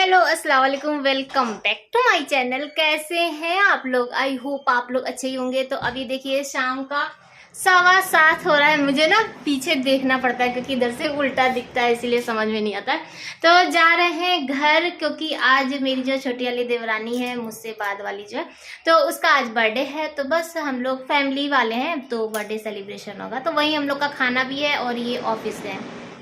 Hello अस्सलाम वालेकुम, welcome back to my channel. कैसे हैं आप लोग? आई होप आप लोग अच्छे ही होंगे। तो अभी देखिए शाम का 7:15 हो रहा है। मुझे ना पीछे देखना पड़ता है क्योंकि इधर से उल्टा दिखता है, इसीलिए समझ में नहीं आता है। तो जा रहे हैं घर क्योंकि आज मेरी जो छोटी वाली देवरानी है, मुझसे बाद वाली जो है, तो उसका आज बर्थडे है। तो बस हम लोग फैमिली वाले हैं तो बर्थडे सेलिब्रेशन होगा, तो वही हम लोग का खाना भी है और ये ऑफिस है।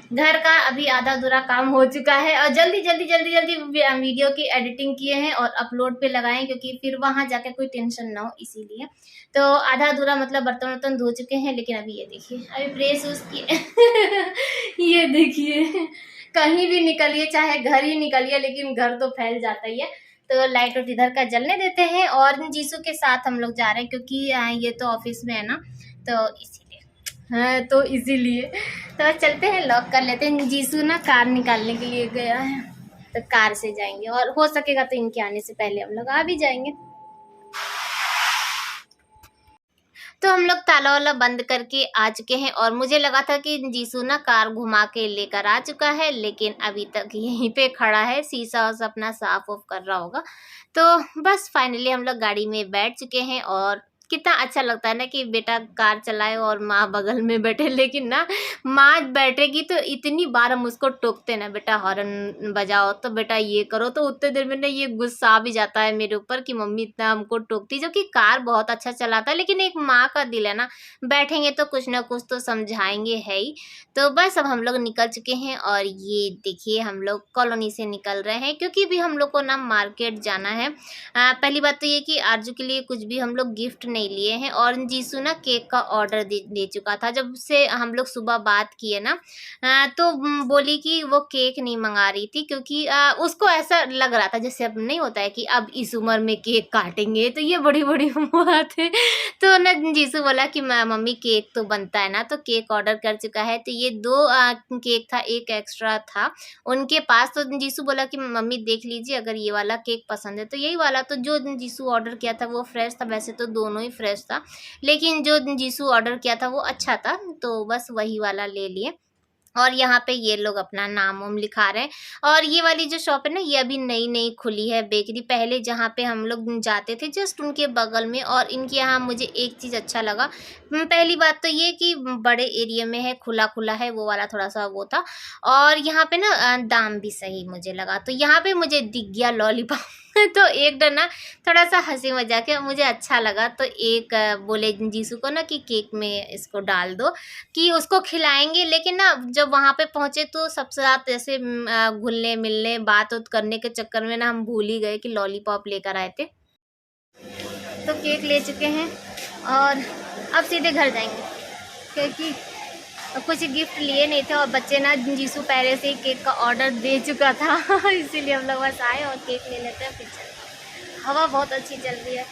घर का अभी आधा अधूरा काम हो चुका है और जल्दी जल्दी जल्दी जल्दी वीडियो की एडिटिंग किए हैं और अपलोड पे लगाए क्योंकि फिर वहां जाके कोई टेंशन ना हो, इसीलिए। तो आधा अधूरा मतलब बर्तन वर्तन धो चुके हैं, लेकिन अभी ये देखिए अभी प्रेस उस किए ये देखिए कहीं भी निकलिए, चाहे घर ही निकलिए, लेकिन घर तो फैल जाता ही है। तो लाइट और इधर का जलने देते हैं और जीसू के साथ हम लोग जा रहे हैं क्योंकि ये तो ऑफिस में है ना, तो इसीलिए। हाँ, तो इसीलिए तो चलते हैं, लॉक कर लेते हैं। जीसू ना कार निकालने के लिए गया है, तो कार से जाएंगे और हो सकेगा तो इनके आने से पहले हम लोग आ भी जाएंगे। तो हम लोग ताला वाला बंद करके आ चुके हैं और मुझे लगा था कि जीसू ना कार घुमा के लेकर आ चुका है, लेकिन अभी तक यहीं पे खड़ा है, शीशा उस अपना साफ ऑफ कर रहा होगा। तो बस फाइनली हम लोग गाड़ी में बैठ चुके हैं और कितना अच्छा लगता है ना कि बेटा कार चलाए और माँ बगल में बैठे। लेकिन ना माँ बैठेगी तो इतनी बार हम उसको टोकते ना, बेटा हॉर्न बजाओ, तो बेटा ये करो, तो उतने देर में ना ये गुस्सा भी जाता है मेरे ऊपर कि मम्मी इतना हमको टोकती, जो कि कार बहुत अच्छा चलाता है। लेकिन एक माँ का दिल है ना, बैठेंगे तो कुछ ना कुछ तो समझाएंगे है ही। तो बस अब हम लोग निकल चुके हैं और ये देखिए हम लोग कॉलोनी से निकल रहे हैं क्योंकि भी हम लोग को ना मार्केट जाना है। पहली बात तो ये कि आरजू के लिए कुछ भी हम लोग गिफ्ट नहीं लिए हैं और जीसू ना केक का ऑर्डर दे चुका था। जब से हम लोग सुबह बात किए ना, तो बोली कि वो केक नहीं मंगा रही थी क्योंकि उसको ऐसा लग रहा था जैसे अब नहीं होता है कि अब इस उम्र में केक काटेंगे, तो ये बड़ी बड़ी बात है। तो ना जीसू बोला कि मम्मी केक तो बनता है ना, तो केक ऑर्डर कर चुका है। तो ये 2 केक था, एक एक्स्ट्रा था उनके पास। तो जीसू बोला कि मम्मी देख लीजिए, अगर ये वाला केक पसंद है तो यही वाला। तो जो जीसू ऑर्डर किया था वो फ्रेश था, वैसे तो दोनों ही फ्रेश था, लेकिन जो जीसू ऑर्डर किया था वो अच्छा था, तो बस वही वाला ले लिए। और यहाँ पे ये लोग अपना नाम वाम लिखा रहे हैं। और ये वाली जो शॉप है ना, ये अभी नई नई खुली है बेकरी। पहले जहाँ पे हम लोग जाते थे जस्ट उनके बगल में, और इनके यहाँ मुझे एक चीज़ अच्छा लगा। पहली बात तो ये कि बड़े एरिया में है, खुला खुला है, वो वाला थोड़ा सा वो था। और यहाँ पे ना दाम भी सही मुझे लगा। तो यहाँ पे मुझे दिख गया लॉलीपॉप तो एक डर ना थोड़ा सा हंसी मजाक है, मुझे अच्छा लगा। तो एक बोले जीसू को ना कि केक में इसको डाल दो कि उसको खिलाएंगे। लेकिन ना जब वहाँ पे पहुँचे तो सबसे साथ ऐसे घुलने मिलने बात उत करने के चक्कर में ना हम भूल ही गए कि लॉलीपॉप लेकर आए थे। तो केक ले चुके हैं और अब सीधे घर जाएंगे क्योंकि कुछ गिफ्ट लिए नहीं थे और बच्चे ना जीसू पहले से ही केक का ऑर्डर दे चुका था इसीलिए हम लोग बस आए और केक ले लेते हैं फिर चलते हैं। हवा बहुत अच्छी चल रही है।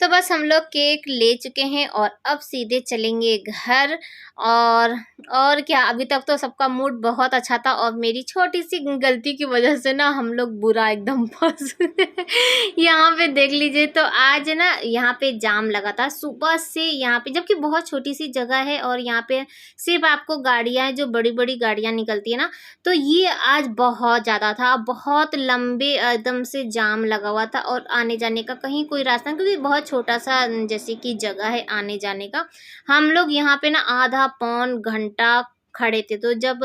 तो बस हम लोग केक ले चुके हैं और अब सीधे चलेंगे घर। और क्या, अभी तक तो सबका मूड बहुत अच्छा था और मेरी छोटी सी गलती की वजह से ना हम लोग बुरा एकदम फंस गए यहाँ पे देख लीजिए। तो आज ना यहाँ पे जाम लगा था सुबह से यहाँ पे, जबकि बहुत छोटी सी जगह है और यहाँ पे सिर्फ आपको गाड़ियाँ, जो बड़ी बड़ी गाड़ियाँ निकलती है ना, तो ये आज बहुत ज़्यादा था, बहुत लंबे एकदम से जाम लगा हुआ था और आने जाने का कहीं कोई रास्ता नहीं, क्योंकि बहुत छोटा सा जैसे कि जगह है आने जाने का। हम लोग यहाँ पे ना आधा पौन घंटा खड़े थे। तो जब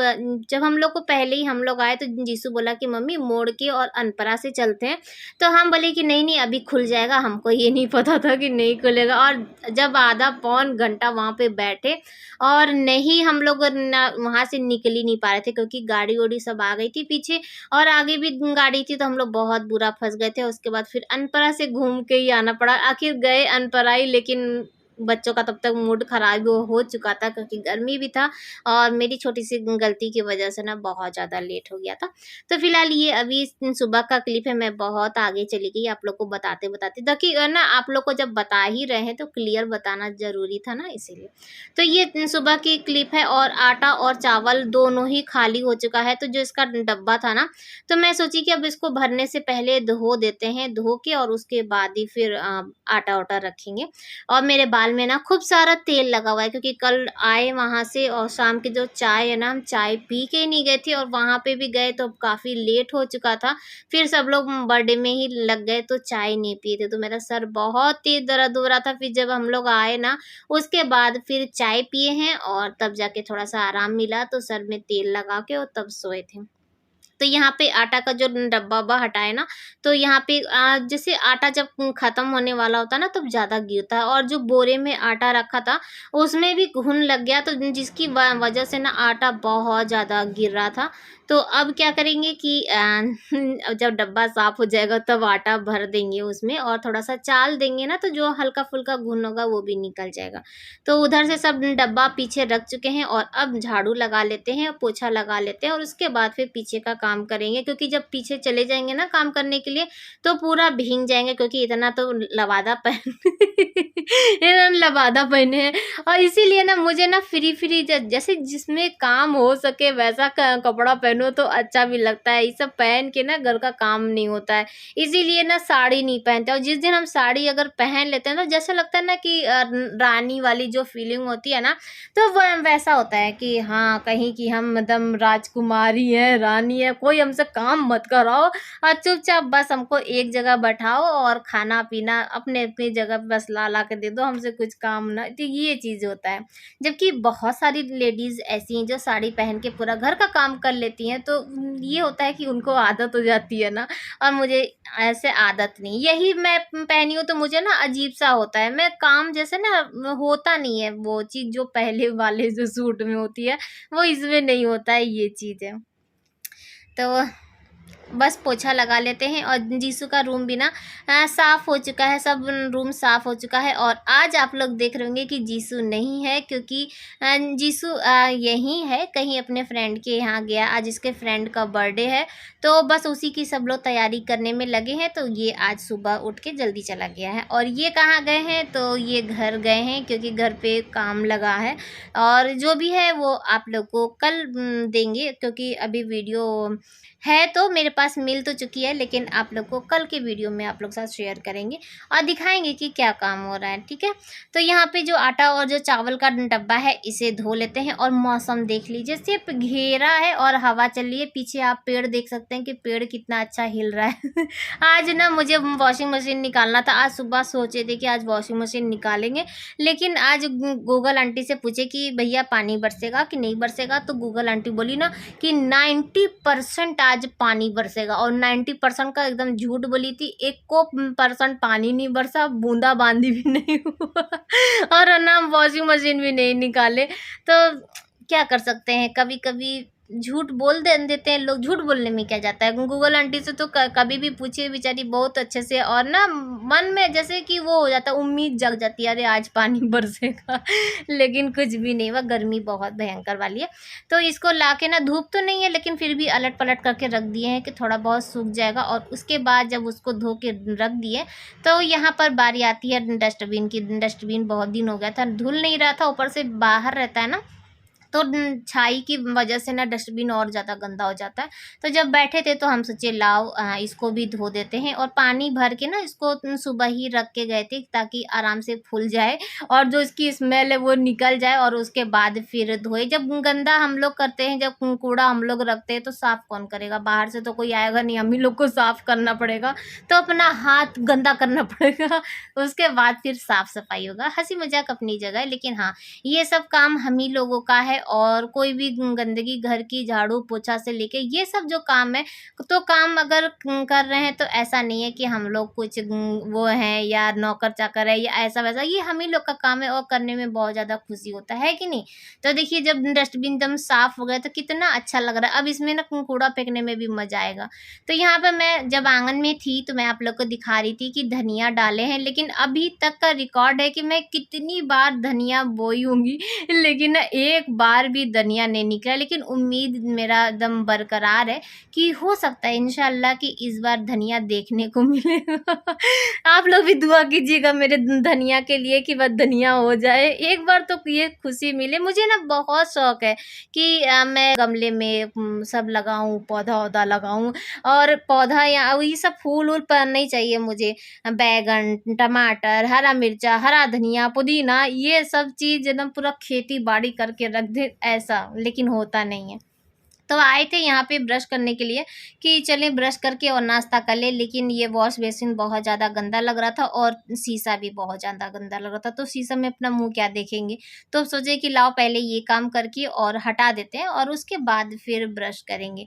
जब हम लोग को पहले ही हम लोग आए तो जीसू बोला कि मम्मी मोड़ के और अनपरा से चलते हैं। तो हम बोले कि नहीं नहीं अभी खुल जाएगा, हमको ये नहीं पता था कि नहीं खुलेगा। और जब आधा पौन घंटा वहाँ पे बैठे और नहीं हम लोग वहाँ से निकल ही नहीं पा रहे थे क्योंकि गाड़ी वाड़ी सब आ गई थी पीछे और आगे भी गाड़ी थी, तो हम लोग बहुत बुरा फंस गए थे। उसके बाद फिर अनपरा से घूम के ही आना पड़ा। आखिर गए अनपरा ही, लेकिन बच्चों का तब तक मूड खराब हो चुका था क्योंकि गर्मी भी था और मेरी छोटी सी गलती की वजह से ना बहुत ज़्यादा लेट हो गया था। तो फिलहाल ये अभी सुबह का क्लिप है, मैं बहुत आगे चली गई आप लोग को बताते बताते, ताकि ना आप लोग को जब बता ही रहे हैं तो क्लियर बताना ज़रूरी था ना, इसीलिए। तो ये सुबह की क्लिप है और आटा और चावल दोनों ही खाली हो चुका है। तो जो इसका डब्बा था ना, तो मैं सोची कि अब इसको भरने से पहले धो देते हैं, धो के और उसके बाद ही फिर आटा वाटा रखेंगे। और मेरे गाल में ना खूब सारा तेल लगा हुआ है, क्योंकि कल आए वहाँ से और शाम की जो चाय है ना, हम चाय पी के ही नहीं गए थे और वहाँ पे भी गए तो काफ़ी लेट हो चुका था। फिर सब लोग बर्थडे में ही लग गए तो चाय नहीं पिए थे, तो मेरा सर बहुत तेज़ दर्द हो रहा था। फिर जब हम लोग आए ना, उसके बाद फिर चाय पिए हैं और तब जाके थोड़ा-सा आराम मिला, तो सर में तेल लगा के और तब सोए थे। तो यहाँ पे आटा का जो डब्बा-वब्बा हटाए ना, तो यहाँ पे जैसे आटा जब खत्म होने वाला होता है ना, तब ज़्यादा गिरता है, और जो बोरे में आटा रखा था, उसमें भी घुन लग गया, तो जिसकी वजह से ना आटा बहुत ज़्यादा गिर रहा था। तो अब क्या करेंगे कि जब डब्बा साफ हो जाएगा तब आटा भर देंगे उसमें और थोड़ा-सा चाल देंगे ना, तो जो हल्का-फुल्का घुन होगा वो भी निकल जाएगा। तो उधर से सब डब्बा पीछे रख चुके हैं और अब झाड़ू लगा लेते हैं, पोछा लगा लेते हैं और उसके बाद फिर पीछे का काम करेंगे, क्योंकि जब पीछे चले जाएँगे ना काम करने के लिए, तो पूरा भीग जाएँगे, क्योंकि इतना तो लबादा पहन इतना लबादा पहने हैं। और इसीलिए ना मुझे ना फ्री-फ्री जैसे जिसमें काम हो सके वैसा क कपड़ा पहनो तो अच्छा भी लगता है। ये सब पहन के ना घर का काम नहीं होता है। इसीलिए ना साड़ी नहीं पहनते, और जिस दिन हम साड़ी अगर पहन लेते हैं ना, जैसा लगता है ना कि रानी वाली जो फीलिंग होती है ना, तो वैसा होता है कि हाँ, कहीं कि हम एकदम राजकुमारी हैं, रानी है, कोई हमसे काम मत कराओ और चुपचाप बस हमको एक जगह बैठाओ और खाना-पीना अपने-अपनी जगह पे बस ला-ला के दे दो, हमसे कुछ काम ना, तो ये चीज़ होता है। जबकि बहुत सारी लेडीज़ ऐसी हैं जो साड़ी पहन के पूरा घर का काम कर लेती हैं, तो ये होता है कि उनको आदत हो जाती है ना, और मुझे ऐसे आदत नहीं। यही मैं पहनी हूँ तो मुझे ना अजीब-सा होता है। मैं काम जैसे ना होता नहीं है वो चीज़ जो पहले वाले जो सूट में होती है, वो इसमें नहीं होता है, ये चीज़ है। तो बस पोछा लगा लेते हैं और जीसू का रूम भी ना साफ़ हो चुका है, सब रूम साफ़ हो चुका है। और आज आप लोग देख रहे होंगे कि जीसू नहीं है, क्योंकि जीसू यहीं है, कहीं अपने फ्रेंड के यहाँ गया। आज इसके फ्रेंड का बर्थडे है, तो बस उसी की सब लोग तैयारी करने में लगे हैं। तो ये आज सुबह उठ के जल्दी चला गया है। और ये कहाँ गए हैं, तो ये घर गए हैं, क्योंकि घर पे काम लगा है। और जो भी है वो आप लोग को कल देंगे, क्योंकि अभी वीडियो है तो मेरे पास मिल तो चुकी है, लेकिन आप लोग को कल के वीडियो में आप लोग साथ शेयर करेंगे और दिखाएंगे कि क्या काम हो रहा है, ठीक है। तो यहाँ पे जो आटा और जो चावल का डब्बा है, इसे धो लेते हैं। और मौसम देख लीजिए, सिर्फ घेरा है और हवा चल रही है। पीछे आप पेड़ देख सकते हैं कि पेड़ कितना अच्छा हिल रहा है। आज ना मुझे वॉशिंग मशीन निकालना था, आज सुबह सोचे थे कि आज वॉशिंग मशीन निकालेंगे, लेकिन आज गूगल आंटी से पूछे कि भैया पानी बरसेगा कि नहीं बरसेगा, तो गूगल आंटी बोली ना कि 90% आज पानी बरसेगा, और 90% का एकदम झूठ बोली थी। 1% पानी नहीं बरसा, बूंदा बांदी भी नहीं हुआ और है ना वॉशिंग मशीन भी नहीं निकाले। तो क्या कर सकते हैं, कभी कभी झूठ बोल देते हैं लोग। झूठ बोलने में क्या जाता है। गूगल आंटी से तो कभी भी पूछिए, बेचारी बहुत अच्छे से, और ना मन में जैसे कि वो हो जाता है, उम्मीद जग जाती है, अरे आज पानी बरसेगा लेकिन कुछ भी नहीं हुआ। गर्मी बहुत भयंकर वाली है। तो इसको लाके ना, धूप तो नहीं है लेकिन फिर भी अलट पलट करके रख दिए हैं कि थोड़ा बहुत सूख जाएगा। और उसके बाद जब उसको धो के रख दिए, तो यहाँ पर बारी आती है डस्टबिन की। डस्टबिन बहुत दिन हो गया था, धुल नहीं रहा था, ऊपर से बाहर रहता है ना, तो छाई की वजह से ना डस्टबिन और ज़्यादा गंदा हो जाता है। तो जब बैठे थे तो हम सोचे लाओ इसको भी धो देते हैं, और पानी भर के ना इसको सुबह ही रख के गए थे ताकि आराम से फूल जाए और जो इसकी स्मेल है वो निकल जाए, और उसके बाद फिर धोए। जब गंदा हम लोग करते हैं, जब कूड़ा हम लोग रखते हैं, तो साफ़ कौन करेगा, बाहर से तो कोई आएगा नहीं, हम ही लोग को साफ़ करना पड़ेगा। तो अपना हाथ गंदा करना पड़ेगा, उसके बाद फिर साफ़ सफाई होगा। हंसी मजाक अपनी जगह है, लेकिन हाँ, ये सब काम हम ही लोगों का है। और कोई भी गंदगी घर की झाड़ू पोछा से लेके ये सब जो काम है, तो काम अगर कर रहे हैं तो ऐसा नहीं है कि हम लोग कुछ वो हैं या नौकर चाकर है या ऐसा वैसा, ये हम ही लोग का काम है और करने में बहुत ज़्यादा खुशी होता है कि नहीं। तो देखिए, जब डस्टबिन एकदम साफ हो गया तो कितना अच्छा लग रहा है। अब इसमें ना कूड़ा फेंकने में भी मजा आएगा। तो यहाँ पर मैं जब आंगन में थी तो मैं आप लोग को दिखा रही थी कि धनिया डाले हैं, लेकिन अभी तक का रिकॉर्ड है कि मैं कितनी बार धनिया बोई होंगी, लेकिन ना एक बार बार भी धनिया नहीं निकला, लेकिन उम्मीद मेरा एकदम बरकरार है कि हो सकता है इंशाल्लाह कि इस बार धनिया देखने को मिले। आप लोग भी दुआ कीजिएगा मेरे धनिया के लिए कि बस धनिया हो जाए, एक बार तो ये खुशी मिले। मुझे ना बहुत शौक है कि मैं गमले में सब लगाऊं, पौधा-वौधा लगाऊं, और पौधा या ये सब फूल-वूल पर नहीं चाहिए मुझे। बैगन, टमाटर, हरा मिर्चा, हरा धनिया, पुदीना, ये सब चीज़ एकदम पूरा खेती-बाड़ी करके रख दें ऐसा, लेकिन होता नहीं है। तो आए थे यहाँ पे ब्रश करने के लिए कि चलें ब्रश करके और नाश्ता कर लें, लेकिन ये वॉश बेसिन बहुत ज़्यादा गंदा लग रहा था और शीशा भी बहुत ज़्यादा गंदा लग रहा था, तो शीशा में अपना मुँह क्या देखेंगे। तो सोचे कि लाओ पहले ये काम करके और हटा देते हैं और उसके बाद फिर ब्रश करेंगे।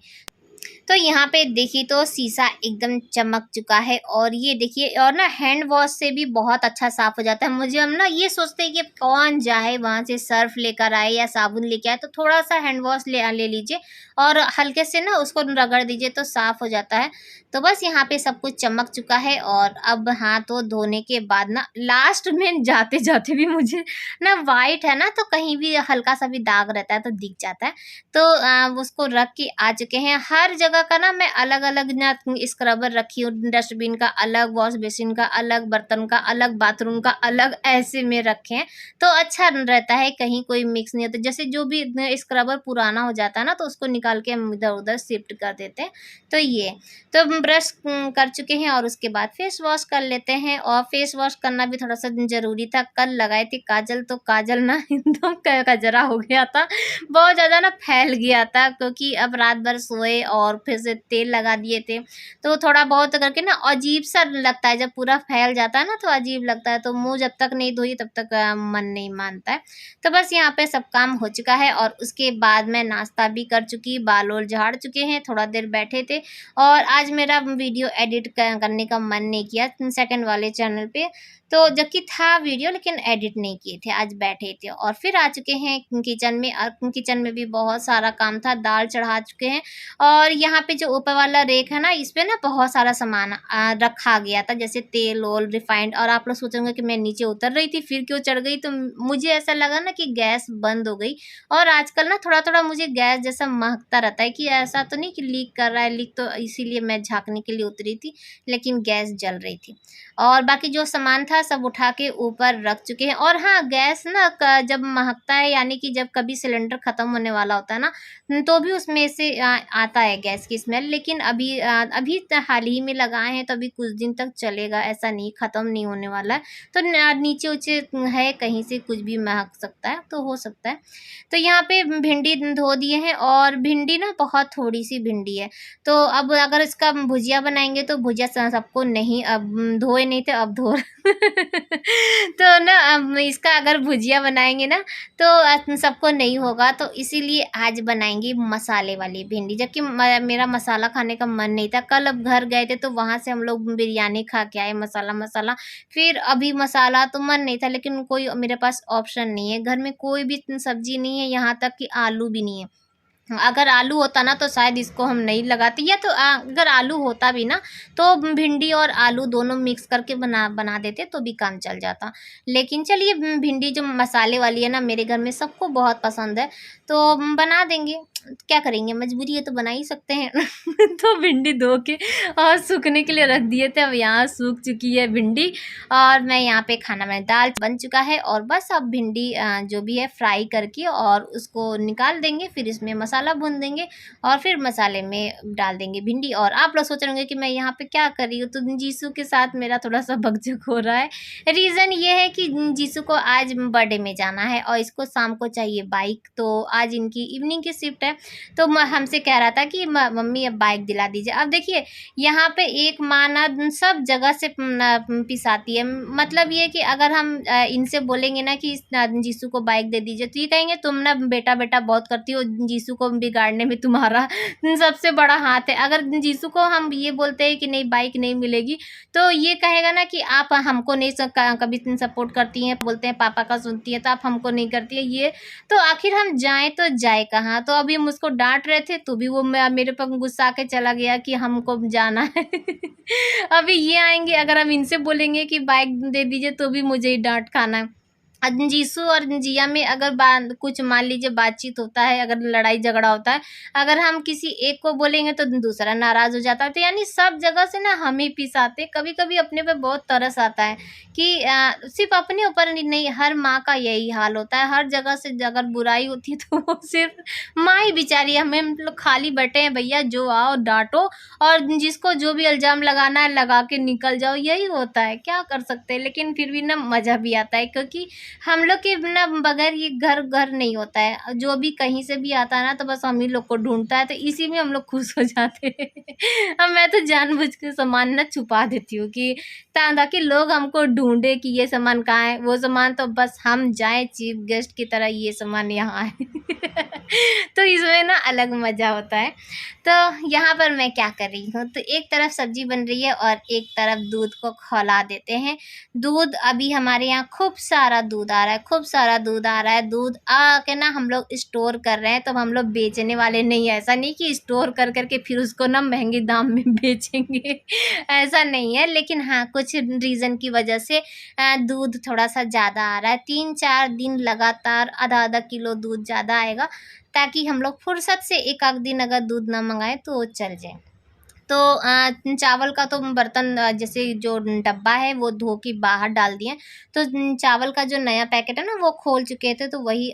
तो यहाँ पे देखिए तो शीशा एकदम चमक चुका है, और ये देखिए, और ना हैंड वॉश से भी बहुत अच्छा साफ हो जाता है। मुझे हम ना ये सोचते हैं कि अब कौन जाए वहाँ से सर्फ लेकर आए या साबुन लेके आए, तो थोड़ा सा हैंड वॉश ले लीजिए और हल्के से ना उसको रगड़ दीजिए तो साफ हो जाता है। तो बस यहाँ पे सब कुछ चमक चुका है, और अब हाथ तो धोने के बाद ना लास्ट में जाते जाते भी मुझे ना वाइट है ना, तो कहीं भी हल्का सा भी दाग रहता है तो दिख जाता है। तो उसको रख के आ चुके हैं। हर जगह का ना मैं अलग अलग ना स्क्रबर रखी हूँ, डस्टबिन का अलग, वॉश बेसिन का अलग, बर्तन का अलग, बाथरूम का अलग, ऐसे में रखे हैं तो अच्छा रहता है, कहीं कोई मिक्स नहीं होता। जैसे जो भी स्क्रबर पुराना हो जाता है ना, तो उसको निकाल के हम इधर उधर शिफ्ट कर देते हैं। तो ये तो ब्रश कर चुके हैं और उसके बाद फेस वॉश कर लेते हैं, और फेस वॉश करना भी थोड़ा सा ज़रूरी था। कल लगाए थे काजल, तो काजल ना एकदम कजरा हो गया था, बहुत ज़्यादा ना फैल गया था, क्योंकि अब रात भर सोए और फिर से तेल लगा दिए थे, तो थोड़ा बहुत करके ना अजीब सा लगता है। जब पूरा फैल जाता है ना तो अजीब लगता है, तो मुँह जब तक नहीं धोई तब तक मन नहीं मानता है। तो बस यहाँ पे सब काम हो चुका है, और उसके बाद मैं नाश्ता भी कर चुकी, बाल वाल झाड़ चुके हैं, थोड़ा देर बैठे थे। और आज मेरा वीडियो एडिट करने का मन नहीं किया सेकंड वाले चैनल पे, तो जबकि था वीडियो लेकिन एडिट नहीं किए थे, आज बैठे थे। और फिर आ चुके हैं किचन में, और किचन में भी बहुत सारा काम था, दाल चढ़ा चुके हैं। और यहाँ पे जो ऊपर वाला रेक है ना, इस पे ना बहुत सारा सामान रखा गया था, जैसे तेल ओल रिफाइंड। और आप लोग सोचेंगे कि मैं नीचे उतर रही थी फिर क्यों चढ़ गई, तो मुझे ऐसा लगा ना कि गैस बंद हो गई। और आजकल ना थोड़ा थोड़ा मुझे गैस जैसा महकता रहता है, कि ऐसा तो नहीं कि लीक कर रहा है, लीक तो इसीलिए मैं झाँकने के लिए उतरी थी, लेकिन गैस जल रही थी। और बाकी जो सामान था सब उठा के ऊपर रख चुके हैं। और हाँ, गैस ना जब महकता है, यानी कि जब कभी सिलेंडर ख़त्म होने वाला होता है ना, तो भी उसमें से आता है गैस की स्मेल। लेकिन अभी हाल ही में लगाए हैं, तो अभी कुछ दिन तक चलेगा, ऐसा नहीं ख़त्म नहीं होने वाला है। तो नीचे ऊँचे है, कहीं से कुछ भी महक सकता है, तो हो सकता है। तो यहाँ पे भिंडी धो दिए हैं, और भिंडी ना बहुत थोड़ी सी भिंडी है, तो अब अगर इसका भुजिया बनाएंगे तो भुजिया सबको नहीं, अब धोए नहीं थे अब धो तो ना अब इसका अगर भुजिया बनाएंगे ना तो सबको नहीं होगा, तो इसीलिए आज बनाएंगे मसाले वाली भिंडी। जबकि मेरा मसाला खाने का मन नहीं था, कल अब घर गए थे तो वहाँ से हम लोग बिरयानी खा के आए, मसाला, फिर अभी मसाला तो मन नहीं था, लेकिन कोई मेरे पास ऑप्शन नहीं है, घर में कोई भी सब्जी नहीं है, यहाँ तक कि आलू भी नहीं है। अगर आलू होता ना तो शायद इसको हम नहीं लगाते, या तो अगर आलू होता भी ना तो भिंडी और आलू दोनों मिक्स करके बना देते तो भी काम चल जाता। लेकिन चलिए, भिंडी जो मसाले वाली है ना, मेरे घर में सबको बहुत पसंद है, तो बना देंगे, क्या करेंगे, मजबूरी है तो बना ही सकते हैं। तो भिंडी धो के और सूखने के लिए रख दिए थे, अब यहाँ सूख चुकी है भिंडी, और मैं यहाँ पे खाना में दाल बन चुका है, और बस अब भिंडी जो भी है फ्राई करके और उसको निकाल देंगे, फिर इसमें मसाला भून देंगे, और फिर मसाले में डाल देंगे भिंडी। और आप लोग सोच रहे होंगे कि मैं यहाँ पे क्या कर रही हूँ, तो जीसू के साथ मेरा थोड़ा सा बकझक हो रहा है। रीज़न ये है कि जीसू को आज बर्थडे में जाना है, और इसको शाम को चाहिए बाइक, तो आज इनकी इवनिंग की शिफ्ट है, तो हमसे कह रहा था कि मम्मी अब बाइक दिला दीजिए। अब देखिए, यहाँ पे एक माँ ना सब जगह से पिसाती है, मतलब ये कि अगर हम इनसे बोलेंगे ना कि जीसू को बाइक दे दीजिए, तो ये कहेंगे तुम ना बेटा बेटा बहुत करती हो, जीसू को बिगाड़ने में तुम्हारा सबसे बड़ा हाथ है। अगर जीसू को हम ये बोलते हैं कि नहीं बाइक नहीं मिलेगी, तो ये कहेगा ना कि आप हमको नहीं कभी सपोर्ट करती हैं, बोलते हैं पापा का सुनती है तो आप हमको नहीं करती है ये, तो आखिर हम जाएं तो जाए कहाँ। तो अभी हम उसको डांट रहे थे, तो भी वो मेरे पर गुस्सा के चला गया कि हमको जाना है। अभी ये आएंगे, अगर हम इनसे बोलेंगे कि बाइक दे दीजिए तो भी मुझे ही डांट खाना है। जीसू और जिया में अगर कुछ मान लीजिए बातचीत होता है, अगर लड़ाई झगड़ा होता है, अगर हम किसी एक को बोलेंगे तो दूसरा नाराज हो जाता है, तो यानी सब जगह से ना हम ही पिसाते। कभी कभी अपने पे बहुत तरस आता है कि सिर्फ अपने ऊपर नहीं, हर माँ का यही हाल होता है। हर जगह से अगर बुराई होती है तो वो सिर्फ माँ ही बेचारी, हमें हम लोग खाली बैठे हैं भैया, जो आओ डांटो और जिसको जो भी इल्जाम लगाना है लगा के निकल जाओ, यही होता है, क्या कर सकते हैं। लेकिन फिर भी ना मजा भी आता है, क्योंकि हम लोग के बिना बगैर ये घर घर नहीं होता है। जो भी कहीं से भी आता है ना तो बस हम ही लोग को ढूंढता है, तो इसी में हम लोग खुश हो जाते हैं। अब मैं तो जानबूझ के सामान ना छुपा देती हूँ कि ताकि लोग हमको ढूंढे कि ये सामान कहाँ है, वो सामान तो बस हम जाए चीफ गेस्ट की तरह, ये सामान यहाँ है। तो इसमें ना अलग मजा होता है। तो यहाँ पर मैं क्या कर रही हूँ, तो एक तरफ सब्जी बन रही है और एक तरफ दूध को खौला देते हैं। दूध अभी हमारे यहाँ खूब सारा दूध आ रहा है, खूब सारा दूध आ रहा है। दूध आ के ना हम लोग स्टोर कर रहे हैं, तो हम लोग बेचने वाले नहीं है। ऐसा नहीं कि स्टोर कर करके फिर उसको ना महंगे दाम में बेचेंगे, ऐसा नहीं है। लेकिन हाँ, कुछ रीज़न की वजह से दूध थोड़ा सा ज़्यादा आ रहा है। 3-4 दिन लगातार आधा आधा किलो दूध ज़्यादा आएगा, ताकि हम लोग फुर्सत से एक आध दिन अगर दूध ना मंगाए तो वो चल जाए। तो चावल का तो बर्तन जैसे जो डब्बा है वो धो के बाहर डाल दिए। तो चावल का जो नया पैकेट है ना वो खोल चुके थे, तो वही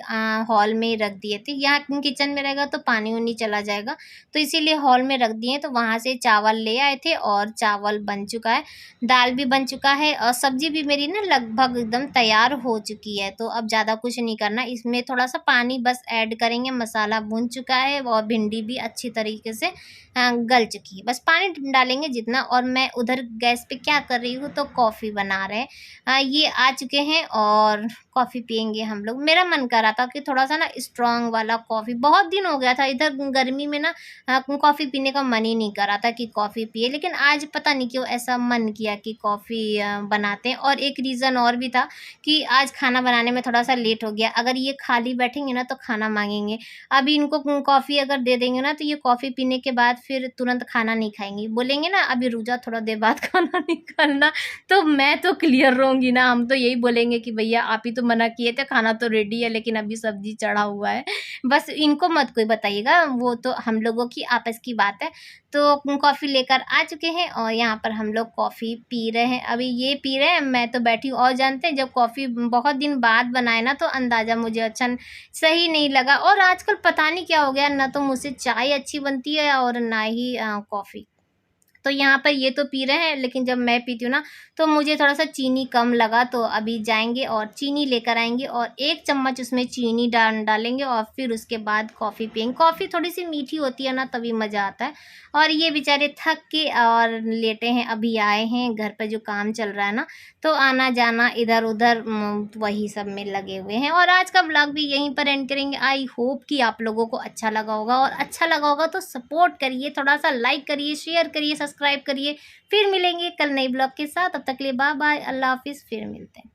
हॉल में रख दिए थे। यहाँ किचन में रहेगा तो पानी उनी चला जाएगा, तो इसीलिए हॉल में रख दिए। तो वहाँ से चावल ले आए थे और चावल बन चुका है, दाल भी बन चुका है और सब्जी भी मेरी ना लगभग एकदम तैयार हो चुकी है। तो अब ज़्यादा कुछ नहीं करना, इसमें थोड़ा सा पानी बस ऐड करेंगे। मसाला भुन चुका है और भिंडी भी अच्छी तरीके से गल चुकी है, बस पानी डालेंगे जितना। और मैं उधर गैस पे क्या कर रही हूँ, तो कॉफ़ी बना रहे हैं। ये आ चुके हैं और कॉफ़ी पियेंगे हम लोग। मेरा मन कर रहा था कि थोड़ा सा ना स्ट्रॉन्ग वाला कॉफ़ी, बहुत दिन हो गया था इधर गर्मी में ना कॉफ़ी पीने का मन ही नहीं कर रहा था कि कॉफ़ी पिए। लेकिन आज पता नहीं क्यों ऐसा मन किया कि कॉफ़ी बनाते हैं। और एक रीज़न और भी था कि आज खाना बनाने में थोड़ा सा लेट हो गया। अगर ये खाली बैठेंगे ना तो खाना मांगेंगे। अभी इनको कॉफ़ी अगर दे देंगे ना तो ये कॉफ़ी पीने के बाद फिर तुरंत खाना नहीं खाएंगी, बोलेंगे ना अभी रुक जा थोड़ा देर बाद खाना निकालना। तो मैं तो क्लियर रहूँगी ना, हम तो यही बोलेंगे कि भैया आप ही तो मना किए थे, खाना तो रेडी है लेकिन अभी सब्जी चढ़ा हुआ है। बस इनको मत कोई बताइएगा, वो तो हम लोगों की आपस की बात है। तो कॉफ़ी लेकर आ चुके हैं और यहाँ पर हम लोग कॉफ़ी पी रहे हैं। अभी ये पी रहे हैं, मैं तो बैठी हूँ। और जानते हैं जब कॉफ़ी बहुत दिन बाद बनाए ना तो अंदाज़ा मुझे अच्छा सही नहीं लगा। और आजकल पता नहीं क्या हो गया, ना तो मुझसे चाय अच्छी बनती है और ना ही कॉफ़ी। तो यहाँ पर ये तो पी रहे हैं, लेकिन जब मैं पीती हूँ ना तो मुझे थोड़ा सा चीनी कम लगा। तो अभी जाएंगे और चीनी लेकर आएंगे और 1 चम्मच उसमें चीनी डालेंगे और फिर उसके बाद कॉफ़ी पियेंगे। कॉफ़ी थोड़ी सी मीठी होती है ना, तभी मज़ा आता है। और ये बेचारे थक के और लेटे हैं, अभी आए हैं। घर पर जो काम चल रहा है ना, तो आना जाना इधर उधर वही सब में लगे हुए हैं। और आज का ब्लॉग भी यहीं पर एंड करेंगे। आई होप कि आप लोगों को अच्छा लगा होगा, और अच्छा लगा होगा तो सपोर्ट करिए, थोड़ा सा लाइक करिए, शेयर करिए, सब्सक्राइब करिए। फिर मिलेंगे कल नई ब्लॉग के साथ, तब तक के लिए बाय बाय, अल्लाह हाफिज़, फिर मिलते हैं।